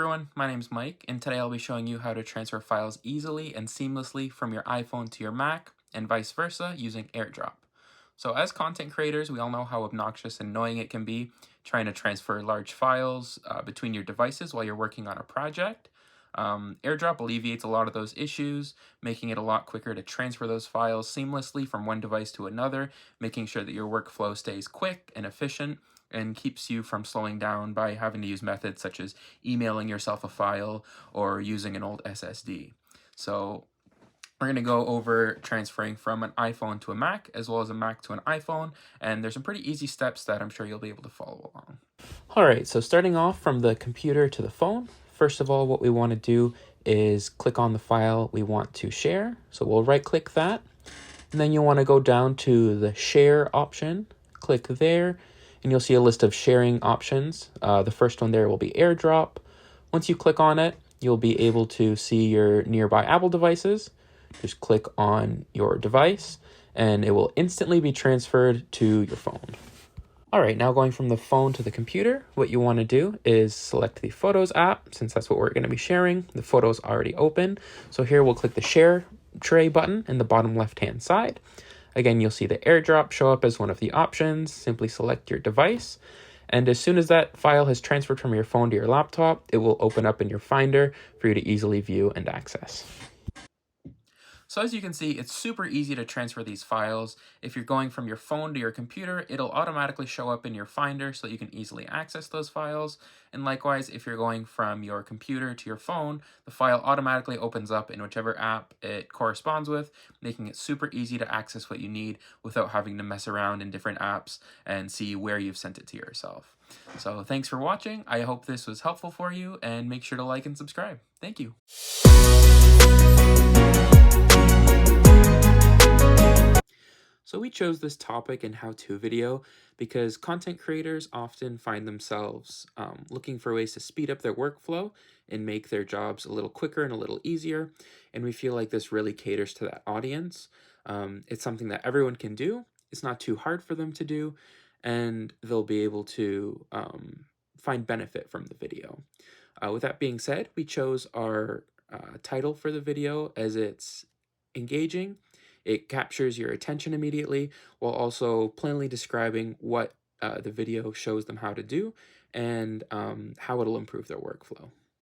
everyone, my name is Mike, and today I'll be showing you how to transfer files easily and seamlessly from your iPhone to your Mac, and vice versa, using AirDrop. So as content creators, we all know how obnoxious and annoying it can be trying to transfer large files between your devices while you're working on a project. AirDrop alleviates a lot of those issues, making it a lot quicker to transfer those files seamlessly from one device to another, making sure that your workflow stays quick and efficient, and keeps you from slowing down by having to use methods such as emailing yourself a file or using an old SSD. So we're going to go over transferring from an iPhone to a Mac, as well as a Mac to an iPhone, and there's some pretty easy steps that I'm sure you'll be able to follow along. All right, so starting off from the computer to the phone, first of all, what we want to do is click on the file we want to share. So we'll right click that, and then you'll want to go down to the share option, click there, and you'll see a list of sharing options. The first one there will be AirDrop. Once you click on it, you'll be able to see your nearby Apple devices. Just click on your device, and it will instantly be transferred to your phone. All right, now going from the phone to the computer, what you want to do is select the Photos app, since that's what we're going to be sharing. The photo's already open. So here we'll click the Share Tray button in the bottom left-hand side. Again, you'll see the AirDrop show up as one of the options. Simply select your device. And as soon as that file has transferred from your phone to your laptop, it will open up in your Finder for you to easily view and access. So as you can see, it's super easy to transfer these files. If you're going from your phone to your computer, it'll automatically show up in your Finder so you can easily access those files. And likewise, if you're going from your computer to your phone, the file automatically opens up in whichever app it corresponds with, making it super easy to access what you need without having to mess around in different apps and see where you've sent it to yourself. So thanks for watching. I hope this was helpful for you, and make sure to like and subscribe. Thank you. So we chose this topic and how-to video because content creators often find themselves looking for ways to speed up their workflow and make their jobs a little quicker and a little easier. And we feel like this really caters to that audience. It's something that everyone can do. It's not too hard for them to do, and they'll be able to find benefit from the video. With that being said, we chose our title for the video as it's engaging. It captures your attention immediately while also plainly describing what the video shows them how to do and how it'll improve their workflow.